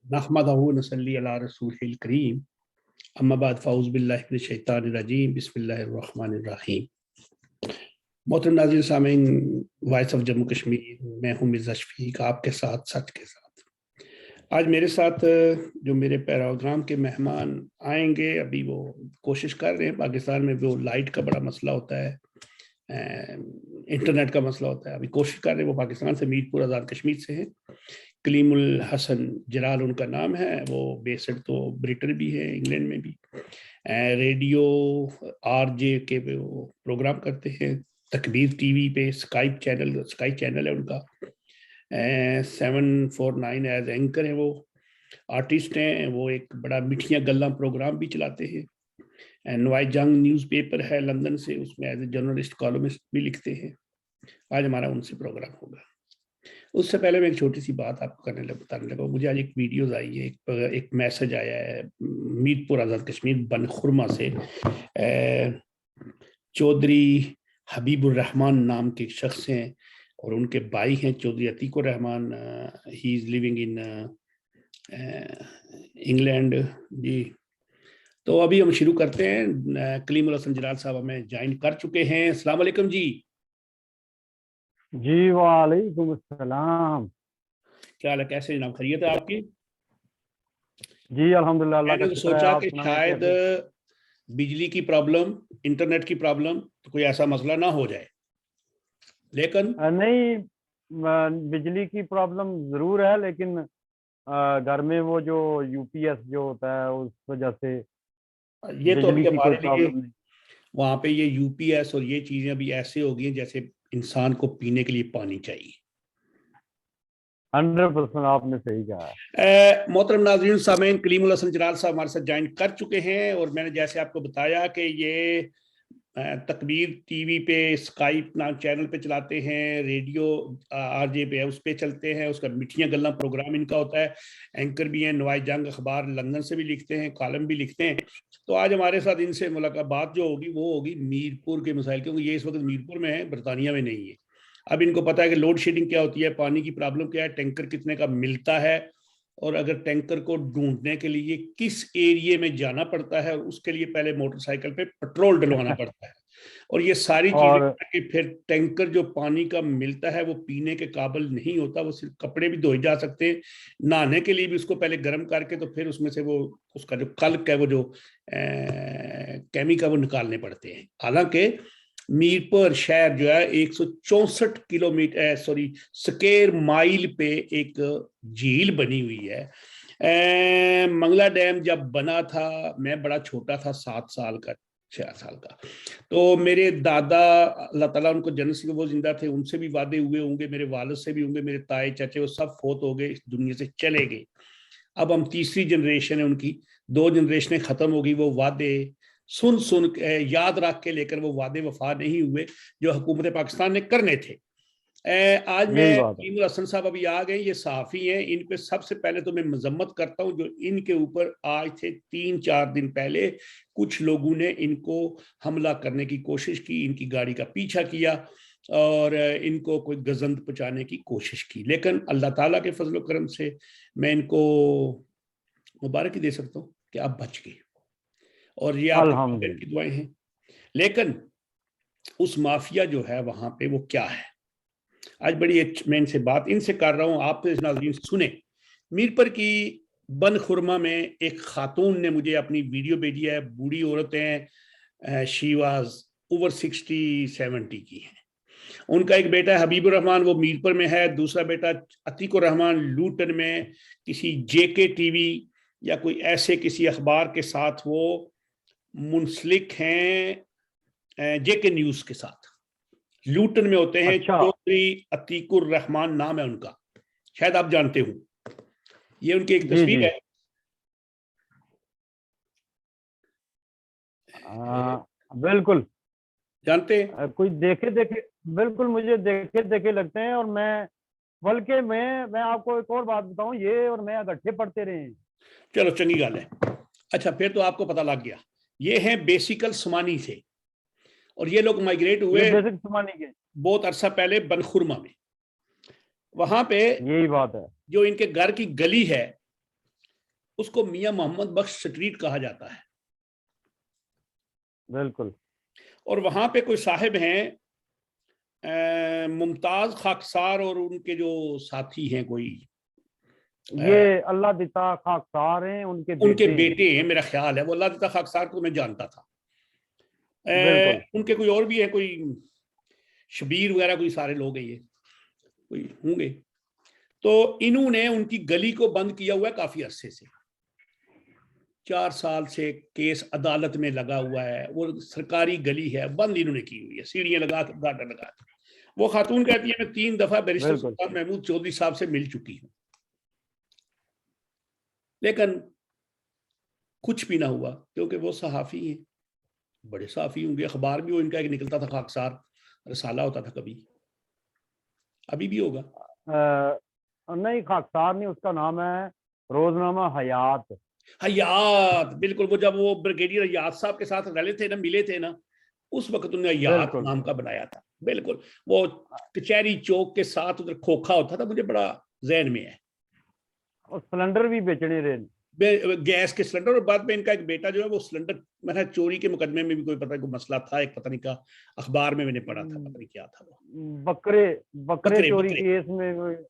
नहमदहु व नसल्ली अला रसूलिल करीम अम्मा बाद फ़ाउज़ बिल्लाहि मिनश शैतानिर रजीम बिस्मिल्लाहिर रहमानिर रहीम। मोहतरम नाज़रीन सामीन, वॉइस ऑफ जम्मू कश्मीर, मैं हूँ मिर्ज़ा शफीक, आपके साथ सच के साथ। आज मेरे साथ जो मेरे प्रोग्राम के मेहमान आएंगे, अभी वो कोशिश कर रहे हैं। पाकिस्तान में वो लाइट का बड़ा मसला होता है, इंटरनेट का मसला होता है। अभी कोशिश कर रहे हैं, वो पाकिस्तान से मीरपुर आज़ाद कश्मीर से हैं। कलीमुल हसन जलाल उनका नाम है। वो बेसड तो ब्रिटेन भी है, इंग्लैंड में भी। रेडियो आरजे के पे वो प्रोग्राम करते हैं। तकबीर टीवी पे स्काई चैनल है उनका। 749 एज एंकर है वो। आर्टिस्ट हैं वो। एक बड़ा मिठिया गल्ला प्रोग्राम भी चलाते हैं। नवाई जंग न्यूज़पेपर है लंदन से, उसमें एज ए जर्नलिस्ट कॉलमिस्ट भी लिखते हैं। आज हमारा उनसे प्रोग्राम होगा। उससे पहले मैं एक छोटी सी बात आपको बताने लगा। मुझे आज एक वीडियोस आई है, एक मैसेज आया है मीरपुर आज़ाद कश्मीर बनखुरमा से। चौधरी हबीबुर रहमान नाम के शख्स हैं और उनके भाई हैं Chaudhary Atiqur Rahman. He is living in England ji. तो अभी हम शुरू करते हैं। कलीमुल हसन जलाल साहब हमें ज्वाइन कर चुके हैं। अस्सलाम वालेकुम जी। जी वालेकुम अस्सलाम। क्या हाल है, कैसे जनाब, खैरियत है आपकी? जी अल्हम्दुलिल्लाह, अल्लाह का मैंने तो शुक्र है। सोचा आप कि सुनाएं शायद कैसे? बिजली की प्रॉब्लम, इंटरनेट की प्रॉब्लम, तो कोई ऐसा मसला ना हो जाए, लेकिन नहीं, बिजली की प्रॉब्लम जरूर है, लेकिन घर में वो जो यूपीएस जो होता है उस वजह से ये तो बिजली अभी की कोई हमारे लिए प्रॉब्लम नहीं। वहां पे ये यूपीएस और ये चीजें अभी ऐसे हो गई हैं जैसे इंसान को पीने के लिए पानी चाहिए। 100% आपने सही कहा है। मोहतरम नाज़रीन सामीन, कलीमुल हसन जलाल साहब हमारे साथ ज्वाइन कर चुके हैं और मैंने जैसे आपको बताया कि ये तकबीर टीवी पे स्काइप नाम चैनल पे चलाते हैं। रेडियो आरजे पे है, उस पे चलते हैं। उसका मिठिया गल्ला प्रोग्राम इनका होता है। एंकर भी हैं। नवाई जंग अखबार लंदन से भी लिखते हैं, कॉलम भी लिखते हैं। तो आज हमारे साथ इनसे मुलाकात बात जो होगी वो होगी मीरपुर के मसाइल, क्योंकि ये इस वक्त मीरपुर में है, बरतानिया में नहीं है। अब इनको पता है कि लोड शेडिंग क्या होती है, पानी की प्रॉब्लम क्या है, टैंकर कितने का मिलता है, और अगर टैंकर को ढूंढने के लिए किस एरिए में जाना पड़ता है, और उसके लिए पहले मोटरसाइकिल पे पेट्रोल डलवाना पड़ता है। और ये सारी चीजें और करके फिर टैंकर जो पानी का मिलता है वो पीने के काबिल नहीं होता। वो सिर्फ कपड़े भी धोए जा सकते हैं, नहाने के लिए भी उसको पहले गर्म करके तो फिर उसमें से वो उसका जो कल्क है, वो जो केमिकल, वो निकालने पड़ते हैं। हालांकि मीरपुर शहर जो है 164 किलोमीटर स्क्वायर माइल पे एक झील बनी हुई है। मंगला डैम जब बना था, मैं बड़ा छोटा था, 7 साल का, 6 साल का। तो मेरे दादा, अल्लाह ताला उनको जन्नत से, वो जिंदा थे, उनसे भी वादे हुए होंगे, मेरे वालिद से भी होंगे, मेरे ताए चाचे वो सब फोत हो गए, इस दुनिया से चले गए। अब हम तीसरी जनरेशन है उनकी। 2 जनरेशनें खत्म हो गई। वो वादे सुन सुन याद रख के, लेकर वो वादे वफा नहीं हुए जो हुकूमत पाकिस्तान ने करने थे। आज यही मैं बात है। कलीमुल हसन साहब अभी आ गए, ये सहाफ़ी हैं। इन पे सबसे पहले तो मैं मजम्मत करता हूँ जो इनके ऊपर आज से 3-4 दिन पहले कुछ लोगों ने इनको हमला करने की कोशिश की, इनकी गाड़ी का पीछा किया और इनको कोई गजंद पहुंचाने की कोशिश की। लेकिन अल्लाह ताला के फजल करम से मैं इनको मुबारक दे सकता हूँ कि आप बच गए, और ये आपके वालिदैन की अल्हम्दुलिल्लाह। दुआएं हैं। लेकिन उस माफिया जो है वहां पे, वो क्या है, आज बड़ी मैं इनसे बात इनसे कर रहा हूँ, आप नाज़रीन सुने। मीरपुर की बन खुरमा में एक खातून ने मुझे अपनी वीडियो भेजी है। बूढ़ी औरत हैं, शी वाज ओवर 60-70 की है। उनका एक बेटा है हबीबुर रहमान, वो मीरपुर में है। दूसरा बेटा अतीकुर रहमान लूटन में किसी जेके टीवी या कोई ऐसे किसी अखबार के साथ वो मुंसलिक हैं, जेके न्यूज के साथ लूटन में होते हैं। अच्छा। चौधरी अतीकुर रहमान नाम है उनका, शायद आप जानते हो। ये उनकी एक जी तस्वीर जी। है। बिल्कुल। जानते हैं? कोई देखे देखे, बिल्कुल मुझे देखे देखे लगते हैं। और मैं, बल्कि मैं आपको एक और बात बताऊं, ये और मैं इकट्ठे पढ़ते रहे हैं। चलो चंगी गल है। अच्छा, फिर तो आपको पता लग गया। ये है बेसिकल सुमानी से, और ये लोग माइग्रेट ये हुए बेसिक सुमानी के। बहुत अरसा पहले बनखुरमा में। वहां पे यही बात है। जो इनके घर की गली है, उसको मियां मोहम्मद बख्श स्ट्रीट कहा जाता है। बिल्कुल। और वहां पे कोई साहिब हैं मुमताज खाकसार, और उनके जो साथी हैं कोई, ये अल्लाह दिता खाकसार हैं, उनके उनके बेटे हैं। बेटे हैं मेरा ख्याल है। वो अल्लाह दिता खाकसार को मैं जानता था। बिल्कुल। उनके कोई और भी है, कोई शबीर वगैरह, कोई सारे लोग हैं ये, कोई होंगे। तो इन्होंने उनकी गली को बंद किया हुआ है काफी अरसे से, 4 साल से केस अदालत में लगा हुआ है। वो सरकारी गली है, बंद इन्होंने की हुई है, सीढ़ियां लगा के, गार्डर लगा के। वो खातून कहती है मैं 3 दफा बैरिस्टर बिल्कुल। सुल्तान महमूद चौधरी साहब से मिल चुकी हूँ, लेकिन कुछ भी ना हुआ, क्योंकि वो सहाफ़ी हैं, बड़े सहाफ़ी होंगे। अखबार भी वो इनका एक निकलता था, खाकसार रसाला होता था कभी, अभी भी होगा। नहीं, खाकसार नहीं, उसका नाम है रोजनामा हयात। हयात, बिल्कुल। वो जब वो ब्रिगेडियर हयात साहब के साथ रले थे ना, मिले थे ना, उस वक्त उन्होंने हयात बिल्कुल। नाम का बनाया था। बिल्कुल। वो कचहरी चौक के साथ उधर खोखा होता था, मुझे बड़ा जहन में है। और सिलेंडर भी बेचने रहे। गैस के सिलेंडर। और बाद में इनका एक बेटा जो है वो सिलेंडर, मेरा चोरी के मुकदमे में भी कोई पता कोई मसला था, एक पता नहीं का अखबार में मैंने पढ़ा था, पता नहीं क्या था वो। बकरे बकरे बकरे चोरी बकरे केस में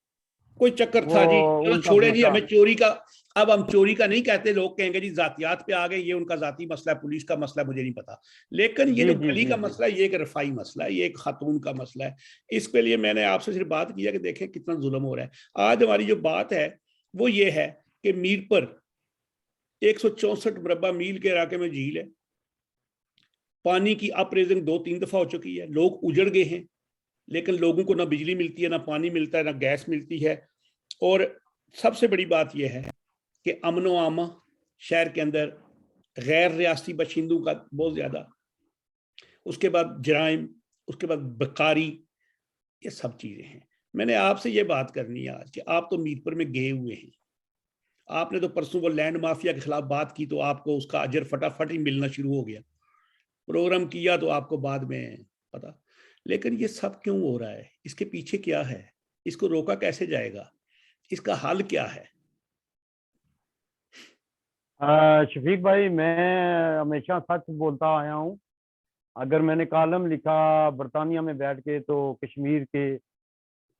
कोई चक्कर वो था जी। चलो उनका छोड़े जी, बेटा। हमें चोरी का, अब हम चोरी का नहीं कहते, लोग कहेंगे जी जातियात पे आ गए, ये उनका जाती मसला है, पुलिस का मसला है, मुझे नहीं पता। लेकिन ये जी जो जी गली जी का जी। मसला है, ये एक रफाई मसला है, ये एक खातून का मसला है। इसके लिए मैंने आपसे सिर्फ बात किया कि देखें कितना जुल्म हो रहा है। आज हमारी जो बात है वो ये है कि मीरपुर 164 मुरबा मील के इलाके में झील है, पानी की अपरेजिंग 2-3 दफा हो चुकी है, लोग उजड़ गए हैं, लेकिन लोगों को ना बिजली मिलती है, ना पानी मिलता है, ना गैस मिलती है। और सबसे बड़ी बात यह है कि अमन व आमा शहर के अंदर, गैर रियासती बशिंदों का बहुत ज़्यादा, उसके बाद जराइम, उसके बाद बकारी, ये सब चीज़ें हैं। मैंने आपसे ये बात करनी है आज कि आप तो मीरपुर में गए हुए हैं, आपने तो परसों वो लैंड माफिया के खिलाफ बात की तो आपको उसका अजर फटाफट ही मिलना शुरू हो गया, प्रोग्राम किया तो आपको बाद में पता। लेकिन ये सब क्यों हो रहा है, इसके पीछे क्या है, इसको रोका कैसे जाएगा, इसका हल क्या है? शफीक भाई, मैं हमेशा सच बोलता आया हूँ। अगर मैंने कॉलम लिखा बरतानिया में बैठ के, तो कश्मीर के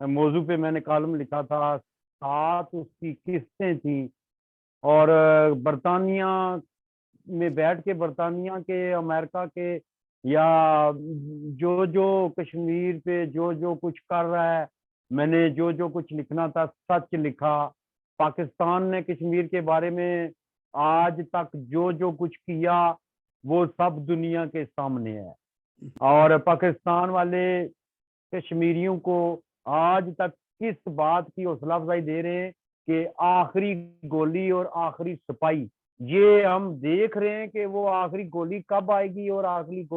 मौजू पे मैंने कॉलम लिखा था। 7 उसकी किस्तें थी। और बरतानिया में बैठ के, बरतानिया के, अमेरिका के, या जो जो कश्मीर पे जो जो कुछ कर रहा है, मैंने जो जो कुछ लिखना था सच लिखा। पाकिस्तान ने कश्मीर के बारे में आज तक जो जो कुछ किया वो सब दुनिया के सामने है। और पाकिस्तान वाले कश्मीरियों को आज तक किस बात की हौसला अफजाई दे रहे हैं कि आखिरी गोली और आखिरी सिपाही, ये हम देख रहे हैं कि वो आखिरी गोली कब आएगी और आखिरी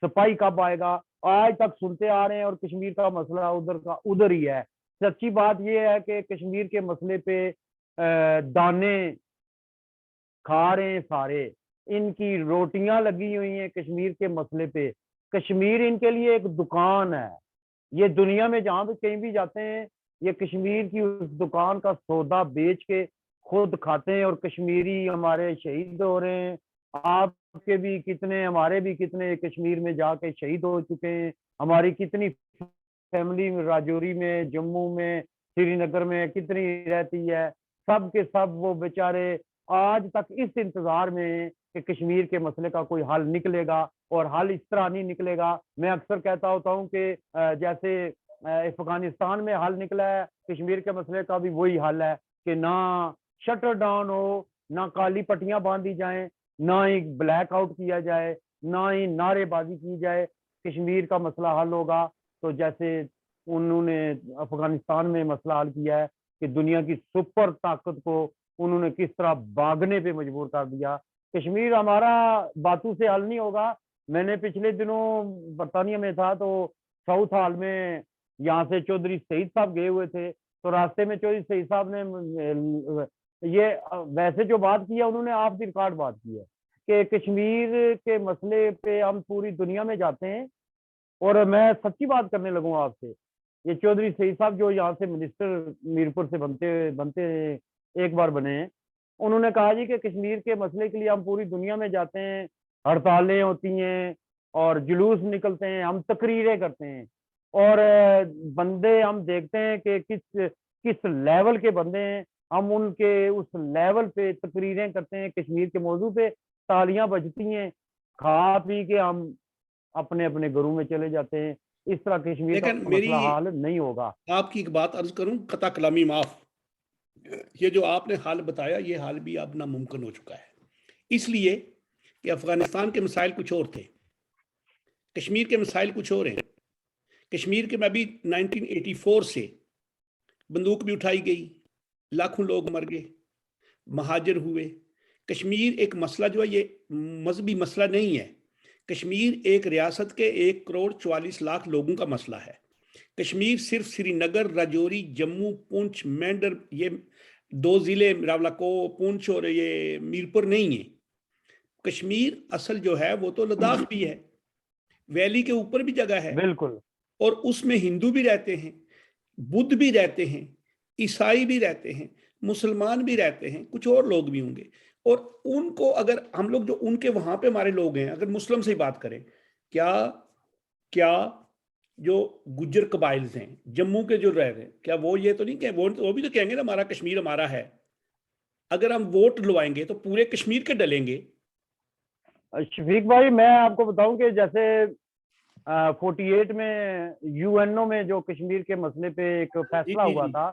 सिपाही कब आएगा, आज तक सुनते आ रहे हैं। और कश्मीर का मसला उधर का उधर ही है। सच्ची बात ये है कि कश्मीर के मसले पे दाने खा रहे हैं सारे, इनकी रोटियां लगी हुई हैं कश्मीर के मसले पे। कश्मीर इनके लिए एक दुकान है। ये दुनिया में जहां भी कहीं भी जाते हैं, ये कश्मीर की उस दुकान का सौदा बेच के खुद खाते हैं। और कश्मीरी हमारे शहीद हो रहे हैं। आपके भी कितने, हमारे भी कितने कश्मीर में जाके शहीद हो चुके हैं। हमारी कितनी फैमिली राजौरी में, जम्मू में, श्रीनगर में कितनी रहती है। सब के सब वो बेचारे आज तक इस इंतजार में हैं कि कश्मीर के मसले का कोई हल निकलेगा। और हल इस तरह नहीं निकलेगा। मैं अक्सर कहता होता हूँ कि जैसे अफगानिस्तान में हल निकला है, कश्मीर के मसले का भी वही हल है कि ना शटर डाउन हो, ना काली पट्टियां बांधी जाएं, ना ही ब्लैक आउट किया जाए, ना ही नारेबाजी की जाए। कश्मीर का मसला हल होगा तो जैसे उन्होंने अफगानिस्तान में मसला हल किया है कि दुनिया की सुपर ताकत को उन्होंने किस तरह भागने पे मजबूर कर दिया। कश्मीर हमारा बातों से हल नहीं होगा। मैंने पिछले दिनों बरतानिया में था, तो साउथ हॉल में यहाँ से चौधरी शहीद साहब गए हुए थे। तो रास्ते में चौधरी शहीद साहब ने ये वैसे जो बात की है, उन्होंने ऑफ द रिकॉर्ड बात की है कि कश्मीर के मसले पे हम पूरी दुनिया में जाते हैं। और मैं सच्ची बात करने लगूंगा आपसे, ये चौधरी शहीद साहब जो यहाँ से मिनिस्टर मीरपुर से बनते बनते एक बार बने हैं, उन्होंने कहा जी कि कश्मीर के मसले के लिए हम पूरी दुनिया में जाते हैं, हड़तालें होती हैं और जुलूस निकलते हैं, हम तकरीरें करते हैं, और बंदे हम देखते हैं कि किस किस लेवल के बंदे हैं, हम उनके उस लेवल पे तकरीरें करते हैं कश्मीर के मौजू पे, तालियां बजती हैं, खा पी के हम अपने अपने घरों में चले जाते हैं। इस तरह कश्मीर का लेकिन मसला मेरी हाल नहीं होगा। आपकी एक बात अर्ज करूं, कता कलामी माफ, ये जो आपने हाल बताया ये हाल भी अब नामुमकिन हो चुका है, इसलिए कि अफगानिस्तान के मसाइल कुछ और थे, कश्मीर के मसाइल कुछ और हैं। कश्मीर के में अभी 1984 से बंदूक भी उठाई गई, लाखों लोग मर गए, महाजर हुए। कश्मीर एक मसला जो है ये मजहबी मसला नहीं है, कश्मीर एक रियासत के 1 करोड़ 44 लाख लोगों का मसला है। कश्मीर सिर्फ श्रीनगर, राजौरी, जम्मू, पुंछ, मेंढर, ये 2 जिले रावलाको, पुंछ और ये मीरपुर नहीं है। कश्मीर असल जो है वो तो लद्दाख भी है, वैली के ऊपर भी जगह है, बिल्कुल और उसमें हिंदू भी रहते हैं, बुद्ध भी रहते हैं, ईसाई भी रहते हैं, मुसलमान भी रहते हैं, कुछ और लोग भी होंगे। और उनको अगर हम लोग जो उनके वहां पे हमारे लोग हैं, अगर मुस्लिम से ही बात करें, क्या क्या जो गुज्जर कबाइल्स हैं जम्मू के जो रह रहे हैं, क्या वो ये तो नहीं कहें, वो भी तो कहेंगे ना हमारा कश्मीर हमारा है। अगर हम वोट लुआएंगे तो पूरे कश्मीर के डलेंगे। शफीक भाई, मैं आपको बताऊं कि जैसे 48 में यूएनओ में जो कश्मीर के मसले पे एक जी फैसला जी हुआ जी। था,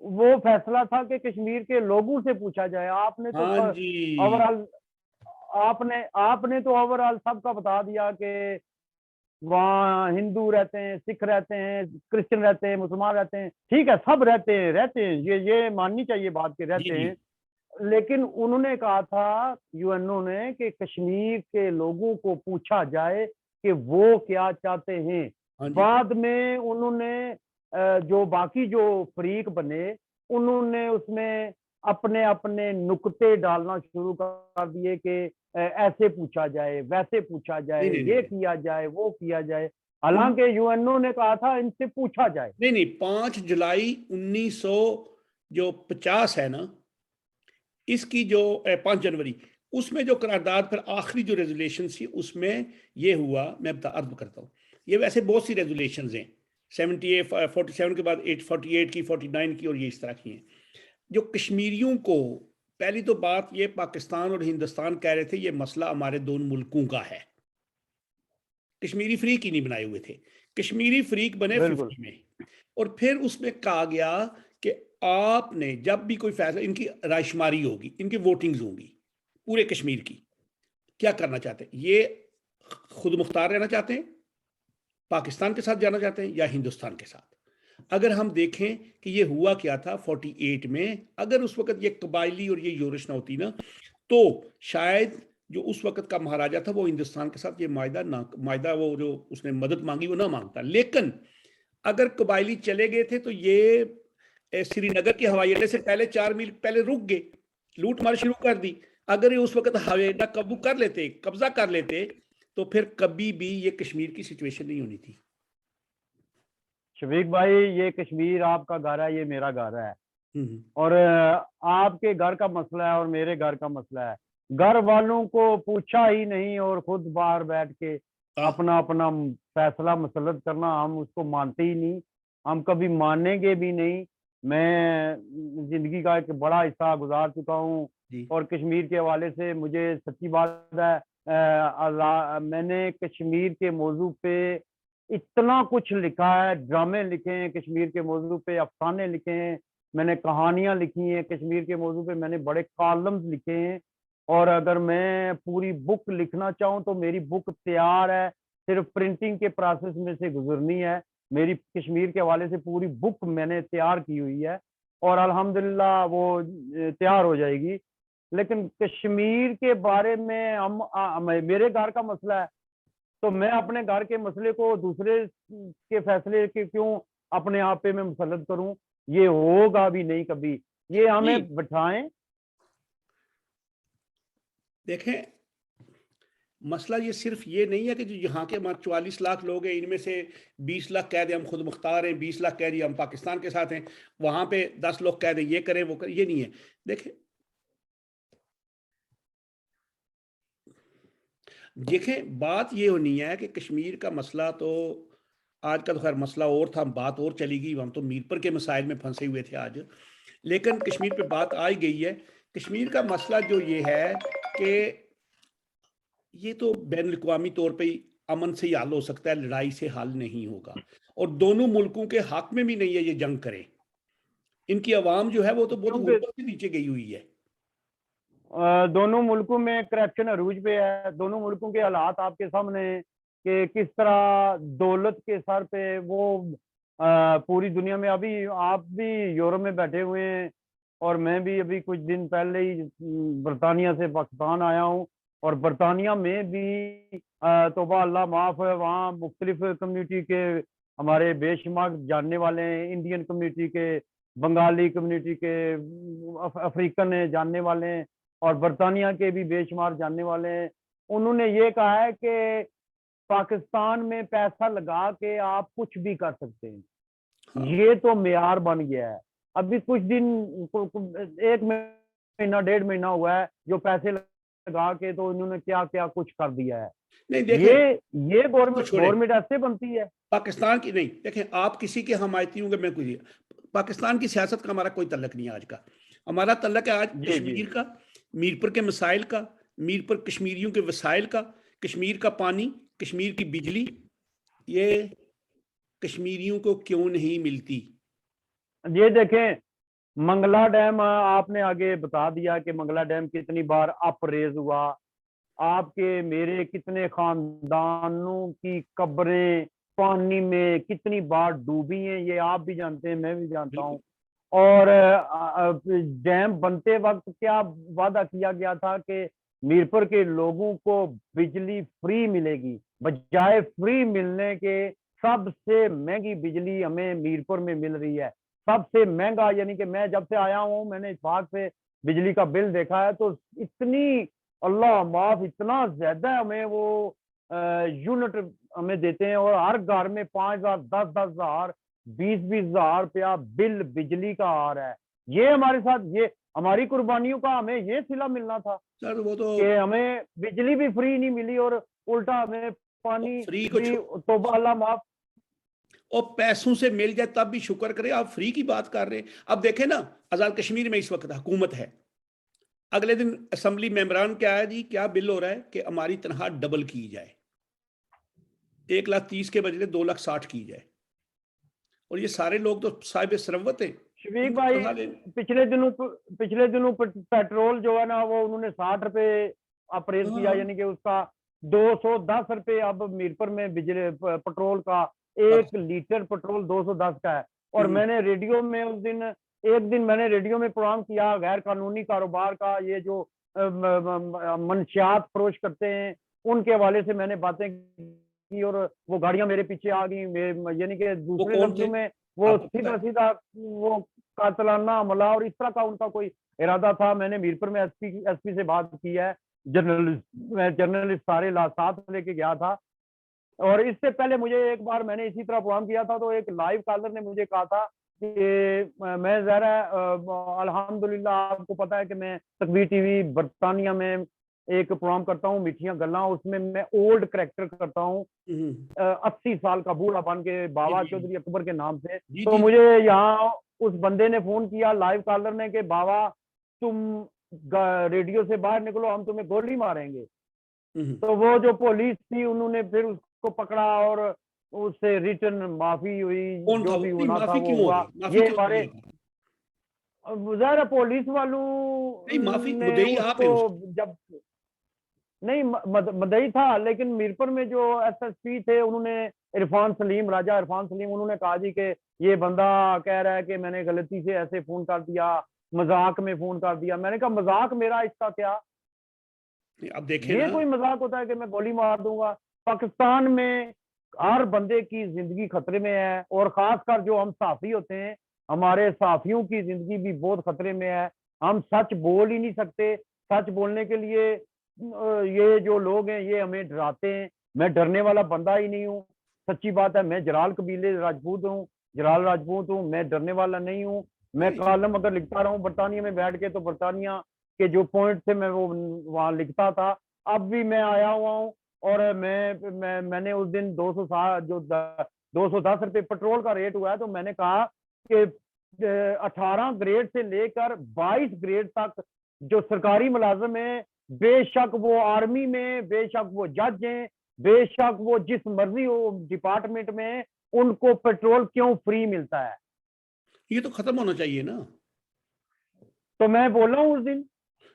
वो फैसला था कि कश्मीर के लोगों से पूछा जाए। आपने तो हाँ जी। ओवरऑल आपने आपने तो ओवरऑल सबका बता दिया कि वहाँ हिंदू रहते हैं, सिख रहते हैं, क्रिश्चियन रहते हैं, मुसलमान रहते हैं। ठीक है, सब रहते हैं, ये माननी चाहिए बात के जी रहते जी। हैं। लेकिन उन्होंने कहा था यूएनओ ने कि कश्मीर के लोगों को पूछा जाए कि वो क्या चाहते हैं। हाँ जी। बाद में उन्होंने जो बाकी जो फरीक बने, उन्होंने उसमें अपने अपने नुक्ते डालना शुरू कर दिए कि ऐसे पूछा जाए, वैसे पूछा नहीं जाए, नहीं ये नहीं किया जाए, वो किया जाए। नहीं हालांकि यूएनओ ने कहा था इनसे पूछा जाए। नहीं नहीं, 5 जुलाई 1900 जो 50 है ना, इसकी जो 5 जनवरी, उसमें जो करारदाद पर आखिरी जो रेजोल्यूशन थी उसमें ये हुआ, मैं बता अर्ज करता हूँ। ये वैसे बहुत सी रेजोल्यूशन हैं, 78 47 के बाद 48 की, 49 की, और ये इस तरह की हैं। जो कश्मीरियों को, पहली तो बात ये, पाकिस्तान और हिंदुस्तान कह रहे थे ये मसला हमारे दोनों मुल्कों का है, कश्मीरी फ्रीक ही नहीं बनाए हुए थे, कश्मीरी फ्रीक बने बिल्कुल 50 में। और फिर उसमें कहा गया कि आपने जब भी कोई फैसला, इनकी रायशुमारी होगी, इनकी वोटिंग्स होंगी पूरे कश्मीर की, क्या करना चाहते हैं ये, खुद मुख्तार रहना चाहते हैं, पाकिस्तान के साथ जाना चाहते हैं या हिंदुस्तान के साथ। अगर हम देखें कि ये हुआ क्या था 48 में, अगर उस वक्त ये कबायली और ये योरिश ना होती ना, तो शायद जो उस वक्त का महाराजा था वो हिंदुस्तान के साथ ये मायदा वो जो उसने मदद मांगी वो ना मांगता। लेकिन अगर कबायली चले गए थे तो ये श्रीनगर के हवाई अड्डे से पहले 4 मील पहले रुक गए, लूट मार शुरू कर दी। अगर ये उस वक्त हवाई अड्डा काबू कर लेते, कब्जा कर लेते, तो फिर कभी भी ये कश्मीर की सिचुएशन नहीं होनी थी। शफीक भाई, ये कश्मीर आपका घर है, ये मेरा घर है, हम्म। और आपके घर का मसला है और मेरे घर का मसला है। घर वालों को पूछा ही नहीं और खुद बाहर बैठ के हाँ अपना अपना फैसला मुसल्लत करना, हम उसको मानते ही नहीं, हम कभी मानेंगे भी नहीं। मैं जिंदगी का एक बड़ा हिस्सा गुजार चुका हूँ, जी और कश्मीर के हवाले से मुझे सच्ची बात है, मैंने कश्मीर के मौजू पे इतना कुछ लिखा है, ड्रामे लिखे हैं कश्मीर के मौजू पे, अफसाने लिखे हैं, मैंने कहानियां लिखी हैं कश्मीर के मौजू पे, मैंने बड़े कॉलम्स लिखे हैं। और अगर मैं पूरी बुक लिखना चाहूँ तो मेरी बुक तैयार है, सिर्फ प्रिंटिंग के प्रोसेस में से गुजरनी है। मेरी कश्मीर के हवाले से पूरी बुक मैंने तैयार की हुई है, और अल्हम्दुलिल्लाह वो तैयार हो जाएगी। लेकिन कश्मीर के बारे में मेरे घर का मसला है, तो मैं अपने घर के मसले को दूसरे के फैसले के क्यों अपने आप पे मैं मुसल्लत करूं। ये होगा भी नहीं कभी। ये नहीं, हमें बिठाएं। देखें, मसला ये सिर्फ ये नहीं है कि जो यहाँ के 44 लाख लोग हैं इनमें से 20 लाख कह दें हम खुद मुख्तार हैं, 20 लाख कह दिए हम पाकिस्तान के साथ हैं, वहां पे 10 लोग कह दें ये करें वो करें, ये नहीं है। देखें, देखें, बात ये होनी है कि कश्मीर का मसला तो आज का तो खैर मसला और था, बात और चली गई, हम तो मीरपुर के मसाइल में फंसे हुए थे आज। लेकिन कश्मीर पे बात आ ही गई है। कश्मीर का मसला जो ये है कि ये तो बैन अवी तौर पे ही अमन से ही हल हो सकता है, लड़ाई से हल नहीं होगा। और दोनों मुल्कों के हक में भी नहीं है ये जंग करें। इनकी आवाम जो है वो तो बहुत क्योंकि गुर्बत के नीचे गई हुई है। दोनों मुल्कों में करप्शन अरूज पे है। दोनों मुल्कों के हालात आपके सामने हैं कि किस तरह दौलत के सर पे वो पूरी दुनिया में, अभी आप भी यूरोप में बैठे हुए हैं और मैं भी अभी कुछ दिन पहले ही बरतानिया से पाकिस्तान आया हूँ। और बरतानिया में भी तौबा अल्लाह माफ है, वहाँ मुख्तलिफ कम्युनिटी के हमारे बेशुमार जानने वाले हैं, इंडियन कम्युनिटी के, बंगाली कम्युनिटी के, अफ्रीकन जानने वाले हैं और बरतानिया के भी बेशुमार जानने वाले हैं। उन्होंने ये कहा है कि पाकिस्तान में पैसा लगा के आप कुछ भी कर सकते हैं। हाँ। ये तो मेयार बन गया है। अभी कुछ दिन, एक महीना 1.5 महीना हुआ है जो पैसे लगा के तो इन्होंने क्या क्या कुछ कर दिया है। नहीं देखें, ये तो छोड़े गवर्नमेंट ऐसे बनती है। पाकिस्तान की नहीं, देखें आप किसी के हमायती होंगे, मैं कुछ पाकिस्तान की सियासत का हमारा कोई तल्लक नहीं है आज का। हमारा तल्लक है आज जी जी। कश्मीर का, मीरपुर के मसाइल का, मीरपुर कश्मीरियों के वसाइल का, कश्मीर का पानी, कश्मीर की बिजली, ये कश्मीरियों को क्यों नहीं मिलती। ये देखें, मंगला डैम आपने आगे बता दिया कि मंगला डैम कितनी बार अप्रेज हुआ। आपके मेरे कितने खानदानों की कब्रें पानी में कितनी बार डूबी हैं, ये आप भी जानते हैं, मैं भी जानता हूँ। बिल्कुल। और डैम बनते वक्त क्या वादा किया गया था कि मीरपुर के लोगों को बिजली फ्री मिलेगी, बजाय फ्री मिलने के सबसे महंगी बिजली हमें मीरपुर में मिल रही है। सबसे महंगा, यानी कि मैं जब से आया हूँ मैंने इत्तेफाक से बिजली का बिल देखा है तो इतनी, अल्लाह माफ, इतना ज्यादा हमें वो यूनिट हमें देते हैं। और हर घर में 5,000, 10,000, 20,000 रुपया बिल बिजली का आ रहा है। ये हमारे साथ, ये हमारी कुर्बानियों का हमें ये सिला मिलना था सर वो तो कि हमें बिजली भी फ्री नहीं मिली और उल्टा हमें पानी फ्री को भी, तौबा अल्लाह माफ। और पैसों से मिल जाए तब भी शुक्र करें, आप फ्री की बात कर रहे हैं। अब देखें ना, आजाद कश्मीर में इस वक्त हुकूमत है, अगले दिन असेंबली मेंबरान क्या है जी, क्या बिल हो रहा है कि हमारी तनख्वाह डबल की जाए, 1,30,000 के बदले 2,60,000 की जाए। और ये सारे लोग तो साहिब सरवत हैं, शफीक उनको भाई, तनख्वाह ले। पिछले दिनों पेट्रोल जो है ना वो उन्होंने 60 रुपए अप्रेज किया, हाँ, यानी कि उसका 210 रुपए अब मीरपुर में बिजली पेट्रोल का, अब 1 लीटर पेट्रोल 210 का है। और हम्म, मैंने रेडियो में उस दिन, एक दिन मैंने रेडियो में प्रोग्राम किया गैर कानूनी कारोबार का, ये जो मंशियात फरोश करते हैं उनके हवाले से मैंने बातें की और वो गाड़ियां मेरे पीछे आ गई। यानी कि वो दूसरे कौन थे लफ्जों में वो आपको पता सीधा है? सीधा वो कातलाना हमला और इस तरह का उनका कोई इरादा था। मैंने मीरपुर में एसपी से बात की है, जर्नलिस्ट सारे साथ लेके गया था। और इससे पहले मुझे एक बार मैंने इसी तरह प्रोग्राम किया था तो एक लाइव कॉलर ने मुझे कहा था कि मैं जरा अल्हम्दुलिल्लाह, आपको पता है कि मैं तकबीर टीवी बरतानिया में एक प्रोग्राम करता हूँ मिठियां गल्ला, उसमें मैं ओल्ड करेक्टर करता हूँ। हम्म, 80 साल का बूढ़ा बन के, जी बाबा जी चौधरी अकबर के नाम से। जी तो जी मुझे यहाँ उस बंदे ने फोन किया, लाइव कॉलर ने, कि बाबा तुम रेडियो से बाहर निकलो, हम तुम्हें गोली मारेंगे। हम्म। तो वो जो पुलिस थी उन्होंने फिर उसको पकड़ा और उससे रिटर्न माफी हुई, कौन था जो वो? भी नहीं, होना था माफी वो क्यों हो हुआ। गई, माफी ये क्यों हमारे दिया था? ज़ाहिर पुलिस वालों नहीं, माफी ने मुद्दई आप हैं उसको, उसके। जब नहीं मदई था, लेकिन मीरपुर में जो एसएसपी थे उन्होंने, इरफान सलीम, राजा इरफान सलीम, उन्होंने कहा जी कि ये बंदा कह रहा है कि मैंने गलती से ऐसे फोन कर दिया, मजाक में फोन कर दिया। मैंने कहा मजाक मेरा इसका क्या, नहीं, अब देखें ये ना, कोई मजाक होता है कि मैं गोली मार दूंगा। पाकिस्तान में हर बंदे की जिंदगी खतरे में है और खासकर जो हम साफी होते हैं, हमारे साफियों की जिंदगी भी बहुत खतरे में है। हम सच बोल ही नहीं सकते। सच बोलने के लिए ये जो लोग हैं ये हमें डराते हैं। मैं डरने वाला बंदा ही नहीं हूँ, सच्ची बात है। मैं जलाल कबीले राजपूत हूँ, जलाल राजपूत हूँ, मैं डरने वाला नहीं हूँ। मैं नहीं, कॉलम अगर लिखता रहूं बरतानिया में बैठ के तो बरतानिया के जो पॉइंट थे मैं वो वहां लिखता था। अब भी मैं आया हुआ हूँ, और मैंने उस दिन 210 रुपये पेट्रोल का रेट हुआ है, तो मैंने कहा कि 18 ग्रेड से लेकर 22 ग्रेड तक जो सरकारी मुलाजिम है, बेशक वो आर्मी में, बेशक वो जज हैं, बेशक वो जिस मर्जी हो डिपार्टमेंट में, उनको पेट्रोल क्यों फ्री मिलता है? ये तो खत्म होना चाहिए ना। तो मैं बोल रहा हूँ उस दिन,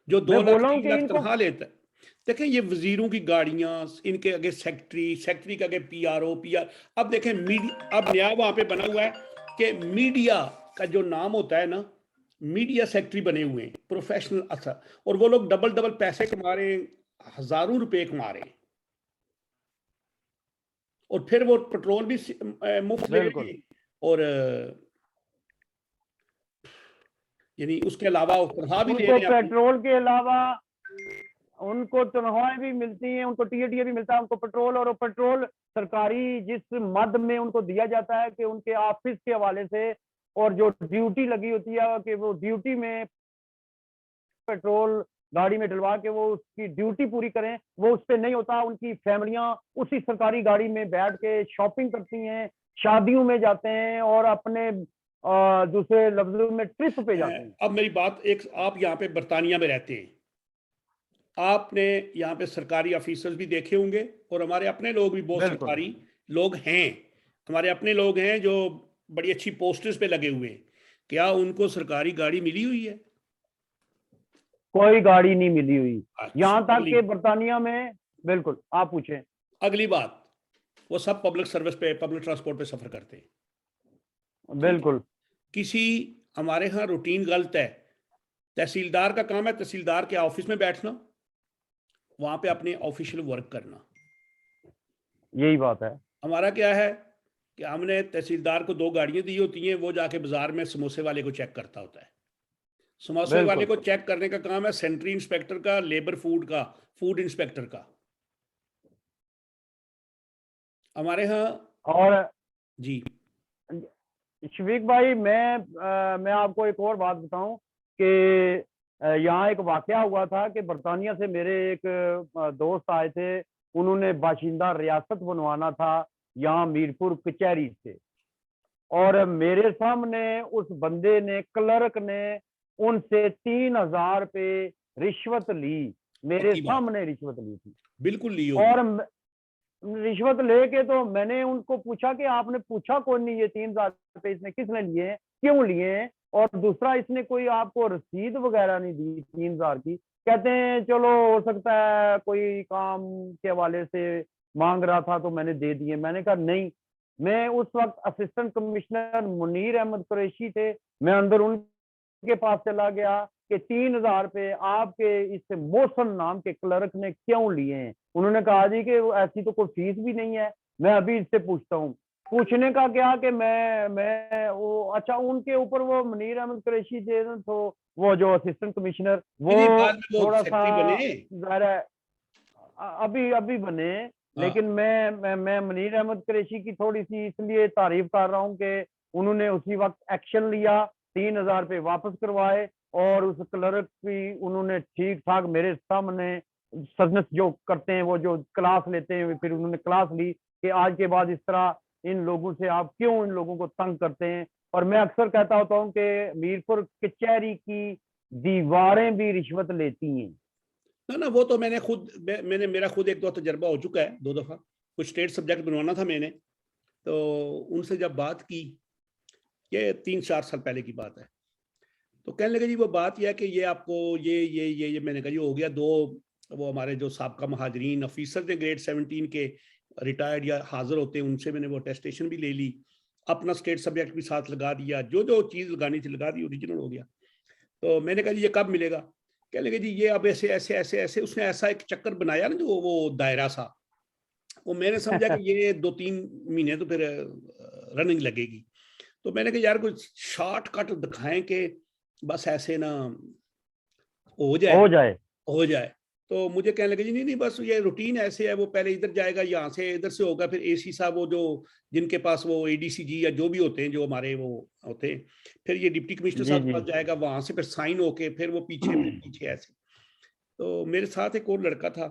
जो दो मैं लाख बोल रहा हूँ तीन कि लाख इनको, तनख्वाह लेता है, देखें ये वजीरों की गाड़ियां, इनके आगे सेक्रेटरी, सेक्रेटरी के आगे पीआरओ, पीआर। अब देखें मीडिया, अब नया वहां पे बना हुआ है कि मीडिया का जो नाम होता है ना, मीडिया सेक्रेटरी बने हुए हैं प्रोफेशनल अफसर, और वो लोग डबल डबल पैसे कमा रहे हैं, हजारों रुपए कमा रहे हैं, और फिर वो पेट्रोल भी मुफ्त ले रहे बिल्कुल हैं, और यानी उसके अलावा वो तनख्वाह भी ले उनको रहे हैं अपनी। पेट्रोल के अलावा उनको तनख्वाहें भी मिलती हैं, उनको टीएडीए भी मिलता है, उनको पेट्रोल, और वो पेट्रोल सरकारी जिस मद में उनको दिया जाता है कि उनके ऑफिस के हवाले से, और जो ड्यूटी लगी होती है कि वो ड्यूटी में पेट्रोल गाड़ी में डलवा के वो उसकी ड्यूटी पूरी करें, वो उस पर नहीं होता। उनकी फैमिलियां उसी सरकारी गाड़ी में बैठ के शॉपिंग करती हैं, शादियों में जाते हैं, और अपने दूसरे लफ्जों में ट्रिप पे जाते हैं। अब मेरी बात एक, आप यहाँ पे बर्तानिया में रहते हैं, आपने यहाँ पे सरकारी ऑफिसर्स भी देखे होंगे, और हमारे अपने लोग भी बहुत बिल्कुल, सरकारी लोग हैं, हमारे अपने लोग हैं जो बड़ी अच्छी पोस्टर्स पे लगे हुए हैं। क्या उनको सरकारी गाड़ी मिली हुई है? कोई गाड़ी नहीं मिली हुई, अच्छा, यहां तक अगली कि बर्तानिया में। बिल्कुल, आप पूछें। अगली बात, वो सब पब्लिक सर्विस पे, पब्लिक ट्रांसपोर्ट पे सफर करते हैं, ठीक है। बिल्कुल, किसी, हमारे यहाँ रूटीन गलत है, तहसीलदार का काम है तहसीलदार के ऑफिस में बैठना, वहां पे अपने ऑफिशियल वर्क करना। यही बात है। हमारा क्या है कि हमने तहसीलदार को 2 गाड़ियां दी होती हैं, वो जाके बाजार में समोसे वाले को चेक करता होता है। समोसे वाले बिल्कुल, को चेक करने का काम है सेंट्री इंस्पेक्टर का, लेबर फूड का, फूड इंस्पेक्टर का। हमारे यहाँ, और जी, शफीक भाई, मैं आपको एक और बात बताऊं कि यहाँ एक वाकया हुआ था कि बर्तानिया से मेरे एक दोस्त आए थे, उन्होंने बाशिंदा रियासत बनवाना था यहाँ मीरपुर कचहरी से, और मेरे सामने उस बंदे ने, क्लर्क ने, उनसे 3,000 रुपये रिश्वत ली, मेरे पक्की बात, सामने रिश्वत ली थी। बिल्कुल ली होगी। और रिश्वत लेके तो मैंने उनको पूछा कि आपने पूछा कौन नहीं, ये 3,000 रुपये इसने किसने लिए हैं, क्यों लिए हैं, और दूसरा इसने कोई आपको रसीद वगैरह नहीं दी 3,000 की? कहते हैं चलो हो सकता है कोई काम के हवाले से मांग रहा था तो मैंने दे दिए। मैंने कहा नहीं, मैं उस वक्त असिस्टेंट कमिश्नर मुनीर अहमद कुरैशी थे, मैं अंदर उनके पास चला गया कि 3,000 रुपये आपके इस मोहसन नाम के क्लर्क ने क्यों लिए हैं? उन्होंने कहा जी कि ऐसी तो कोई फीस भी नहीं है, मैं अभी इससे पूछता हूँ। पूछने का क्या कि मैं वो, अच्छा, उनके ऊपर वो मुनीर अहमद कुरैशी थे, तो वो जो असिस्टेंट कमिश्नर, नहीं नहीं, वो बाद में वो थोड़ा सा सेक्रेटरी बने। ज़ाहिर है अभी अभी बने। हाँ, लेकिन मैं मुनीर अहमद कुरैशी की थोड़ी सी इसलिए तारीफ कर रहा हूँ कि उन्होंने उसी वक्त एक्शन लिया, 3,000 रुपये वापस करवाए, और उस क्लर्क की उन्होंने ठीक ठाक मेरे सामने सजनस जो करते हैं, वो जो क्लास लेते हैं, फिर उन्होंने क्लास ली कि आज के बाद इस तरह इन लोगों से आप क्यों इन लोगों को तंग करते हैं। और मैं अक्सर कहता होता हूँ कि मीरपुर कचहरी की दीवारें भी रिश्वत लेती हैं। ना ना, वो तो मैंने खुद, मैंने, मेरा खुद एक दो तजर्बा हो चुका है, 2 दफा। कुछ स्टेट सब्जेक्ट बनवाना था मैंने, तो उनसे जब बात की, ये 3-4 साल पहले की बात है, तो कहने लगे जी वो बात यह है कि ये आपको ये मैंने कहा जी हो गया दो। वो हमारे जो साबका महाजरीन ऑफिसर थे ग्रेड 17 के, रिटायर्ड या हाजिर होते हैं, उनसे मैंने वो अटेस्टेशन भी ले ली, अपना स्टेट सब्जेक्ट भी साथ लगा दिया, जो जो चीज़ लगानी थी लगा दी, ओरिजिनल हो गया। तो मैंने कहा जी ये कब मिलेगा? कहने लगे जी ये अब ऐसे ऐसे ऐसे ऐसे, उसने ऐसा एक चक्कर बनाया ना, जो वो दायरा सा, वो मैंने समझा कि ये 2-3 महीने तो फिर रनिंग लगेगी। तो मैंने कहा यार कुछ शॉर्टकट दिखाएं कि बस ऐसे ना हो जाए, हो जाए। हो जाए। तो मुझे कहने लगे जी नहीं नहीं, बस ये रूटीन ऐसे है, वो पहले इधर जाएगा, यहाँ से इधर से होगा, फिर एसी साहब वो जो जिनके पास वो एडीसीजी या जो भी होते हैं, जो हमारे वो होते हैं, फिर ये डिप्टी कमिश्नर जी साहब के जी। पास जाएगा, वहां से फिर साइन होके फिर वो पीछे, फिर पीछे ऐसे। तो मेरे साथ एक और लड़का था,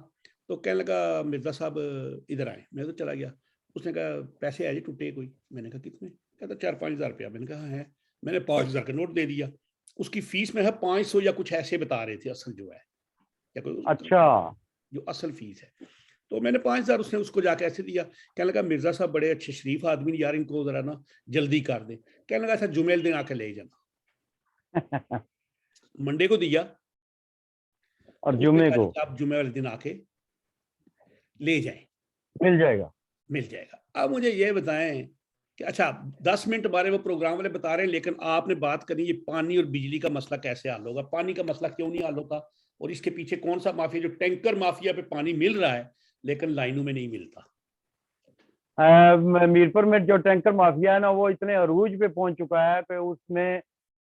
तो कहने लगा मिर्जा साहब इधर आए, मैं तो चला गया। उसने कहा पैसे है जी टूटे कोई? मैंने कहा कितने? कहता 4-5 हज़ार रुपया। मैंने कहा है। मैंने 5 हज़ार का नोट दे दिया। उसकी फीस में है 500 या कुछ ऐसे बता रहे थे असल जो है, या कोई अच्छा। जो असल फीस है। तो मैंने 5 हज़ार उसने उसको जाके ऐसे दिया। कहने लगा मिर्जा साहब बड़े अच्छे शरीफ आदमी ने यार, इनको जरा ना जल्दी कर दे। कहने लगा अच्छा जुमेल दिन आके ले जाना। मंडे को दिया और तो उसने जुमे कहा को जी आप जुमे वाले दिन आके ले जाएं, मिल जाएगा। मिल जाएगा। अब मुझे ये बताएं कि अच्छा 10 मिनट हमारे वो प्रोग्राम वाले बता रहे हैं, लेकिन आपने बात करी ये पानी और बिजली का मसला कैसे हल होगा? पानी का मसला क्यों नहीं हल होता? और इसके पीछे कौन सा माफिया, जो टैंकर माफिया पे पानी मिल रहा है लेकिन लाइनों में नहीं मिलता? मीरपुर में जो टैंकर माफिया है ना, वो इतने अरूज पे पहुंच चुका है कि उसमें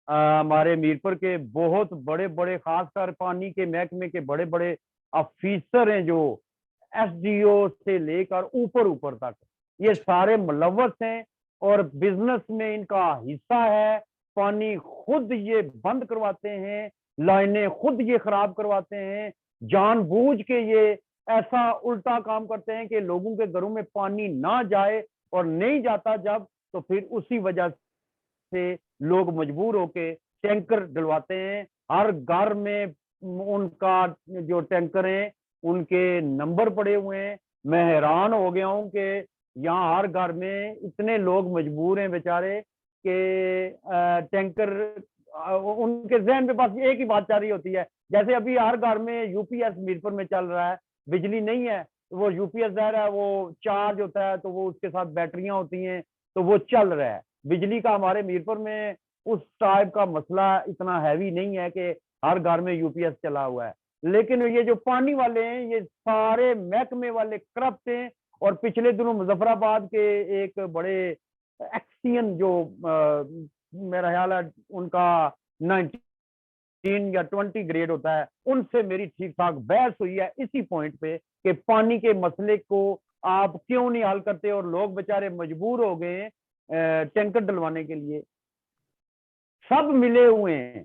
हमारे मीरपुर के बहुत बड़े बड़े, खासकर पानी के महकमे के बड़े बड़े अफीसर हैं, जो एसडीओ से लेकर ऊपर ऊपर तक ये सारे मुलव्वस हैं और बिजनेस में इनका हिस्सा है। पानी खुद ये बंद करवाते हैं, लाइनें खुद ये खराब करवाते हैं, जानबूझ के ये ऐसा उल्टा काम करते हैं कि लोगों के घरों में पानी ना जाए, और नहीं जाता जब, तो फिर उसी वजह से लोग मजबूर होके टैंकर डलवाते हैं। हर घर में उनका जो टैंकर है उनके नंबर पड़े हुए हैं। मैं हैरान हो गया हूं कि यहाँ हर घर में इतने लोग मजबूर हैं बेचारे कि टैंकर, उनके जहन में बस एक ही बात चल रही होती है। जैसे अभी हर घर में यूपीएस मीरपुर में चल रहा है, बिजली नहीं है तो वो यूपीएस जा रहा है, वो चार्ज होता है तो वो उसके साथ बैटरियां होती हैं तो वो चल रहा है। बिजली का हमारे मीरपुर में उस टाइप का मसला इतना हैवी नहीं है कि हर घर में यूपीएस चला हुआ है। लेकिन ये जो पानी वाले हैं ये सारे महकमे वाले करप्ट हैं। और पिछले दिनों मुजफ्फराबाद के एक बड़े एक्सियन जो मेरा ख्याल है उनका 19 या 20 ग्रेड होता है, उनसे मेरी ठीक ठाक बहस हुई है इसी पॉइंट पे कि पानी के मसले को आप क्यों नहीं हल करते, और लोग बेचारे मजबूर हो गए टैंकर डलवाने के लिए। सब मिले हुए हैं,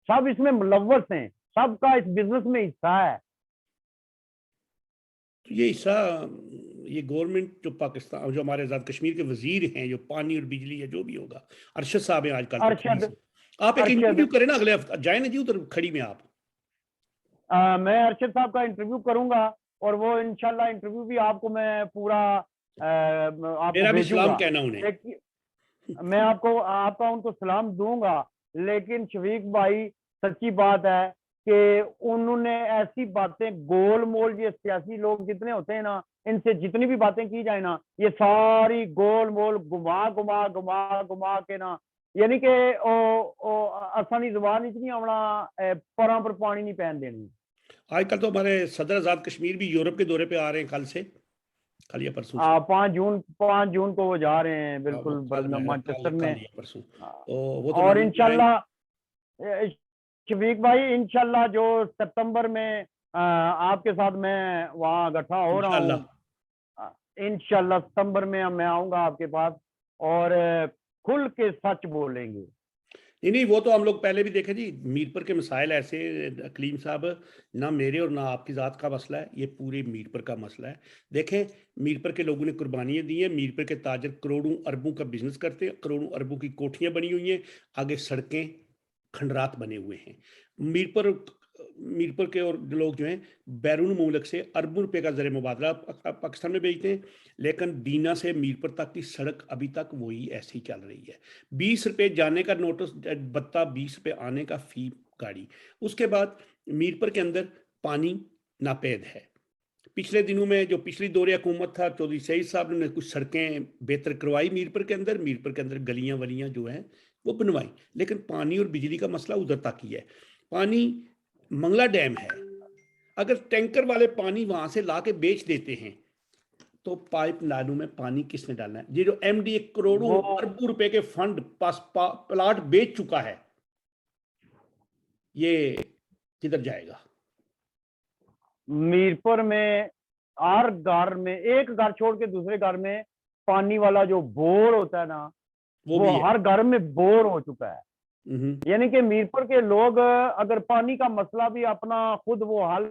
सब इसमें मुलव्वस हैं, सबका इस बिजनेस में हिस्सा है। तो ये हिस्सा, ये गवर्नमेंट जो पाकिस्तान, जो हमारे आजाद कश्मीर के वजीर हैं, जो पानी और बिजली है जो भी होगा, अरशद साहब हैं आजकल तो खड़ी अरशद से। आप एक इंटरव्यू अरशद करें ना अगले हफ्ते, जाए ना जी उधर खड़ी में आप। मैं अरशद साहब का इंटरव्यू करूंगा, और वो इंशाल्लाह इंटरव्यू भी आपको मैं पूरा आपको मेरा भी सलाम भेजूंगा। कहना उन्हें। मैं आपको आपका उनको सलाम दूंगा। लेकिन शफीक भाई, सच्ची बात है कि उन्होंने ऐसी बातें गोल मोल, ये सियासी लोग जितने होते हैं ना, इनसे जितनी भी बातें की जाए ना, ये सारी गोल मोल घुमा घुमा घुमा घुमा के ना, यानी कि आसानी जुबान इतनी आवना परा पर पानी नहीं पहन देनी। आजकल तो हमारे सदर आजाद कश्मीर भी यूरोप के दौरे पे आ रहे हैं, कल या परसों से। 5 जून को वो जा रहे हैं, हाँ, वो बिल्कुल कल मैं मैनचेस्टर कल में। या परसों। आ, तो वो तो और लंदन में आएंगे। इंशाल्लाह शफीक भाई, इंशाल्लाह जो सितंबर में आपके साथ मैं वहाँ इकट्ठा हो रहा इंशाल्लाह। हूँ, इंशाल्लाह सितंबर में मैं आऊंगा आपके पास, और खुल के सच बोलेंगे। नहीं नहीं, वो तो हम लोग पहले भी देखे जी, मीरपुर के मसाइल ऐसे, कलीम साहब, ना मेरे और ना आपकी ज़ात का मसला है, ये पूरे मीरपुर का मसला है। देखें, मीरपुर के लोगों ने कुर्बानियाँ दी हैं, मीरपुर के ताजर करोड़ों अरबों का बिजनेस करते हैं, करोड़ों अरबों की कोठियाँ बनी हुई हैं, आगे सड़कें खंडरात बने हुए हैं। मीरपुर मीरपुर के और लोग जो हैं बैरून मुल्क से अरबों रुपए का ज़र मुबादला पाकिस्तान में भेजते हैं, लेकिन दीना से मीरपुर तक की सड़क अभी तक वही ऐसी चल रही है। 20 रुपये जाने का नोटिस, बत्ता 20 रुपये आने का फी गाड़ी। उसके बाद मीरपुर के अंदर पानी नापेद है। पिछले दिनों में जो पिछली दौरे हुकूमत था, चौधरी सईद साहब ने कुछ सड़कें बेहतर करवाई मीरपुर के अंदर गलियां वलियां जो हैं वो बनवाई, लेकिन पानी और बिजली का मसला उधर तक ही है। पानी मंगला डैम है, अगर टैंकर वाले पानी वहां से ला के बेच देते हैं तो पाइप लाइनों में पानी किसने डालना है? ये जो एमडी करोड़ों वो अरबों रुपए के फंड प्लाट बेच चुका है, ये किधर जाएगा? मीरपुर में हर घर में, एक घर छोड़ के दूसरे घर में पानी वाला जो बोर होता है ना, वो वो भी है। हर घर में बोर हो चुका है। यानी कि मीरपुर के लोग अगर पानी का मसला भी अपना खुद वो हल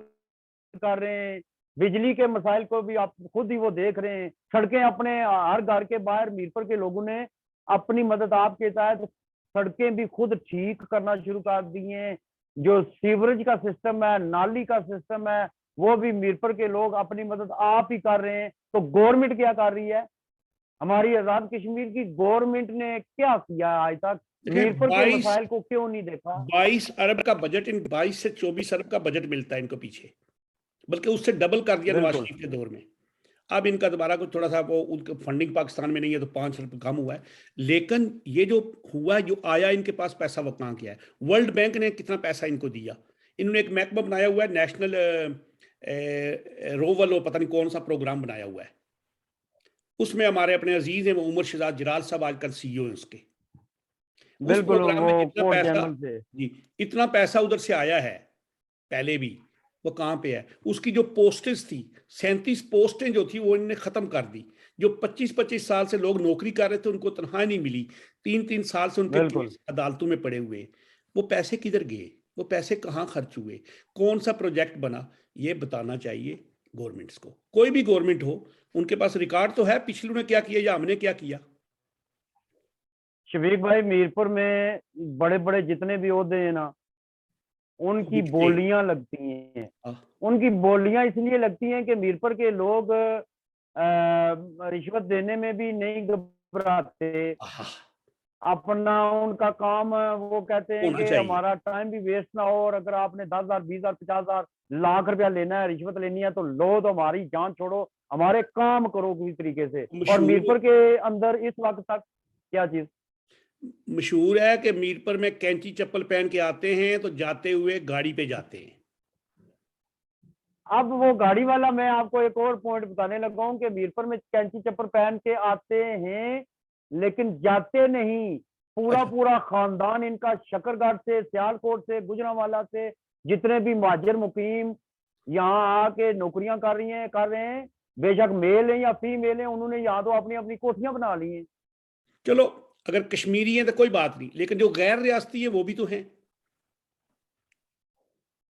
कर रहे हैं, बिजली के मसाइल को भी आप खुद ही वो देख रहे हैं। सड़कें अपने हर घर के बाहर मीरपुर के लोगों ने अपनी मदद आपके तहत सड़कें भी खुद ठीक करना शुरू कर दी हैं। जो सीवरेज का सिस्टम है, नाली का सिस्टम है, वो भी मीरपुर के लोग अपनी मदद आप ही कर रहे हैं। तो गवर्नमेंट क्या कर रही है? हमारी आजाद कश्मीर की गवर्नमेंट ने क्या किया आज तक? देखिए मीरपुर के 22 मसाइल को क्यों नहीं देखा? 22 अरब का बजट, इन 22 से 24 अरब का बजट मिलता है इनको पीछे, बल्कि उससे डबल कर दिया नवाज बिल्कुल शरीफ के दौर में। अब इनका दोबारा कुछ थोड़ा सा वो उनका फंडिंग पाकिस्तान में नहीं है तो 5 अरब कम हुआ है। लेकिन ये जो हुआ है, जो आया इनके पास पैसा, वो कहाँ गया है? वर्ल्ड बैंक ने कितना पैसा इनको दिया? इन्होंने एक महकमा बनाया हुआ है, नेशनल रोवल, पता नहीं कौन सा प्रोग्राम बनाया हुआ है। उसमें हमारे अपने अजीज हैं वो उमर शहजाद जलाल साहब आजकल सीईओ हैं उसके। उस बिल्कुल, प्रोग्राम वो में इतना कोर्ट पैसा, चैनल से। जी, इतना पैसा उधर से आया है पहले भी, वो कहाँ पे है? उसकी जो पोस्टेज थी, 37 पोस्टें जो थी वो इन्होंने खत्म कर दी। जो 25-25 साल से लोग नौकरी कर रहे थे उनको तनख्वाह नहीं मिली, 3-3 साल से उनके बिल्कुल। केस अदालतों में पड़े हुए। वो पैसे किधर गए? वो पैसे कहाँ खर्च हुए? कौन सा प्रोजेक्ट बना? ये बताना चाहिए गवर्नमेंट्स को। कोई भी गवर्नमेंट हो, उनके पास रिकॉर्ड तो है पिछले ने क्या किया या हमने क्या किया। शफीक भाई, मीरपुर में बड़े बड़े जितने भी ओहदे हैं ना, वो उनकी बिकते हैं। बोलियां लगती हैं। आह, उनकी बोलियां इसलिए लगती हैं कि मीरपुर के लोग रिश्वत देने में भी नहीं घबराते। आह, अपना उनका काम वो कहते हैं होना कि चाहिए। हमारा टाइम भी वेस्ट ना हो, और अगर आपने 10,000, 20,000, 50,000, लाख रुपया लेना है, रिश्वत लेनी है, तो लो, तो हमारी जान छोड़ो, हमारे काम करो किसी तरीके से। और मशहूर मीरपुर के अंदर इस वक्त तक क्या चीज? मशहूर है कि मीरपुर में कैंची चप्पल पहन के आते हैं तो जाते हुए गाड़ी पे जाते हैं। अब वो गाड़ी वाला, मैं आपको एक और पॉइंट बताने लगा हूँ कि मीरपुर में कैंची चप्पल पहन के आते हैं लेकिन जाते नहीं। पूरा अच्छा, पूरा खानदान इनका शकरगढ़ से, सियालकोट से, गुजरांवाला से, जितने भी महाजर मुकीम यहाँ आके नौकरियां कर रहे हैं, बेशक मेल है या फीमेल है, उन्होंने यहाँ तो अपनी अपनी कोठियां बना ली हैं। चलो, अगर कश्मीरी हैं तो कोई बात नहीं, लेकिन जो गैर रियासती है वो भी तो हैं।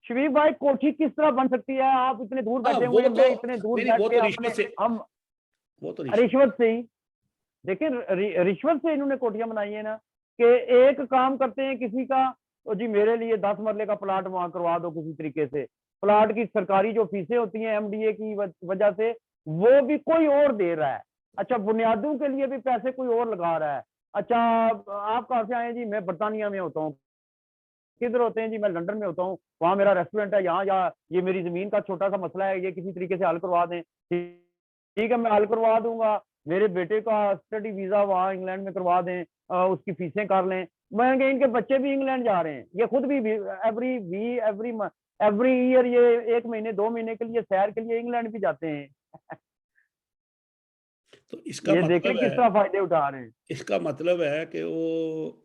शबीर भाई, कोठी किस तरह बन सकती है? आप इतने दूर हाँ बैठे हुए वो हैं, तो मैं इतने दूर नहीं नहीं, बैठ वो के तो अपने रिश्वत से, हम वो तो रिश्वत। रिश्वत से ही, देखिए रिश्वत से इन्होंने कोठियां बनाई है ना, कि एक काम करते हैं किसी का, तो जी मेरे लिए 10 मरले का प्लाट वहां करवा दो किसी तरीके से। प्लाट की सरकारी जो फीसें होती हैं एमडीए की वजह से, वो भी कोई और दे रहा है। अच्छा, बुनियादों के लिए भी पैसे कोई और लगा रहा है। अच्छा, आप कहाँ से आए हैं? जी मैं बरतानिया में होता हूँ। किधर होते हैं? जी मैं लंदन में होता हूँ, वहां मेरा रेस्टोरेंट है, यहाँ या ये मेरी जमीन का छोटा सा मसला है, ये किसी तरीके से हल करवा दें। ठीक है, मैं हल करवा दूंगा। मेरे बेटे का स्टडी वीजा वहाँ इंग्लैंड में करवा दें, उसकी फीसें कर लें। मैं इनके बच्चे भी इंग्लैंड जा रहे हैं, ये खुद भी एवरी ईयर ये 1 महीने 2 महीने के लिए सैर के लिए इंग्लैंड भी जाते हैं। तो इसका ये देखें मतलब किस है, तरह फायदे उठा रहे हैं। इसका मतलब है कि वो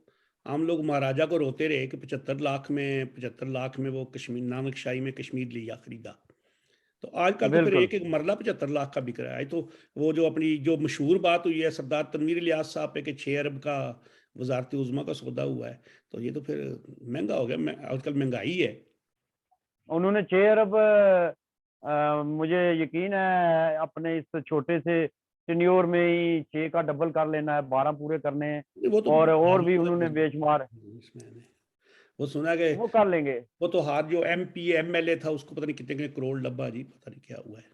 हम लोग महाराजा को रोते रहे कि 75 लाख में वो कश्मीर, नानकशाही में कश्मीर लिया, खरीदा। तो आजकल तो फिर बिल्कुल। एक एक मरला 75 लाख का बिक रहा है। तो वो जो अपनी जो मशहूर बात हुई है सरदार तनवीर इलियास साहब पे कि 6 अरब का वजारत उज़्मा का सौदा हुआ है, तो ये तो फिर महंगा हो गया। आजकल महंगाई है। उन्होंने 6 अरब, मुझे यकीन है अपने इस छोटे से टेन्योर में ही 6 का डबल कर लेना है, 12 पूरे करने हैं। वो तो और हार्ड भी मतलब उन्होंने बेशुमार इसमें वो सुना कि वो कर लेंगे। वो तो हार जो एमपी एमएलए था उसको पता नहीं कितने कितने करोड़ डब्बा, जी पता नहीं क्या हुआ है।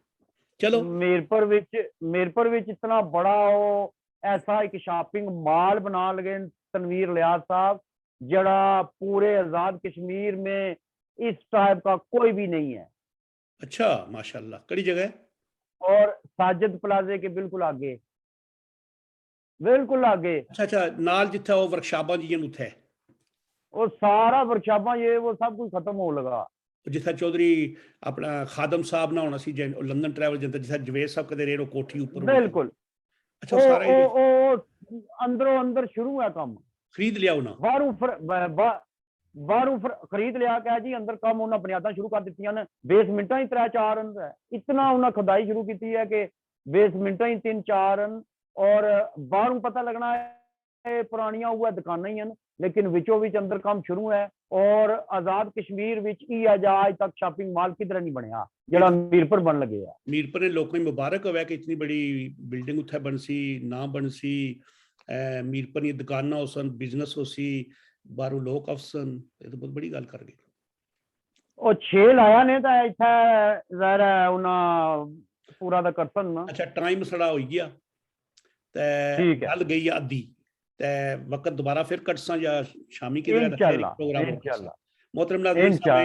चलो, मीरपुर विच इतना बड़ा हो, ऐसा एक शॉपिंग मॉल बना लगे तनवीर लियाज साहब, जड़ा पूरे आजाद कश्मीर में इस टाइप का कोई भी नहीं है। अच्छा, माशाल्लाह, कड़ी जगह है। और साजिद प्लाजे के बिल्कुल आगे, बिल्कुल आगे। अच्छा अच्छा, नाल जिथे वो वर्कशापां जी उत्थे, और सारा वर्कशॉपा ये वो सब कुछ खत्म हो लगा। जिथे चौधरी अपना खादम साहब ना होना सी लंदन ट्रैवल जनता, जिथे जवेद साहब कदे रेरो कोठी ऊपर होनी थी। बिल्कुल। अच्छा, वो सारा एरिया अंदरों अंदर शुरू है काम। खरीद लिया उन्हें। बाहरों खरीद लिया क्या जी, अंदर काम उन्हें बुनियादा शुरू कर दी ने। बेसमिंटा ही 3-4 है, इतना उन्हें खुदाई शुरू की है कि बेसमिंटा ही 3-4। और बाहरों पता लगना है ਪੁਰਾਣੀਆਂ ਉਹ ਦੁਕਾਨਾਂ ਹੀ ਹਨ, ਲੇਕਿਨ ਵਿੱਚੋਂ ਵਿੱਚ ਅੰਦਰ ਕੰਮ ਸ਼ੁਰੂ ਹੈ। ਔਰ ਆਜ਼ਾਦ ਕਸ਼ਮੀਰ ਵਿੱਚ ਹੀ ਅੱਜ ਤੱਕ ਸ਼ਾਪਿੰਗ ਮਾਲ ਕਿਧਰ ਨਹੀਂ ਬਣਿਆ ਜਿਹੜਾ ਮੀਰਪੁਰ ਬਣ ਲੱਗੇ ਆ। मीरपुर ने लोगों को मुबारक होवे कि इतनी बड़ी बिल्डिंग उत्थे बन सी, ना बन सी, मीरपुर दी दुकानां हो सन, बिजनेस हो सी, बाहरों लोग अफसन, ये तो बहुत बड़ी गल कर गए। ਉਹ 6 ਲਾਇਆ ਨੇ ਤਾਂ ਇੱਥੇ ਜ਼ਾਹਿਰ ਹੈ ਉਹਨਾਂ ਪੂਰਾ ਦਾ ਕਰਸਨ ਨਾ। अच्छा टाइम सड़ा हो गया ते ठीक है। गल गई अद्धी ते वक्त दोबारा फिर कटसा या शामी की इंशाल्लाह, प्रोग्राम इंशाल्लाह। मोहतरम नाज़रीन, इंशाल्लाह।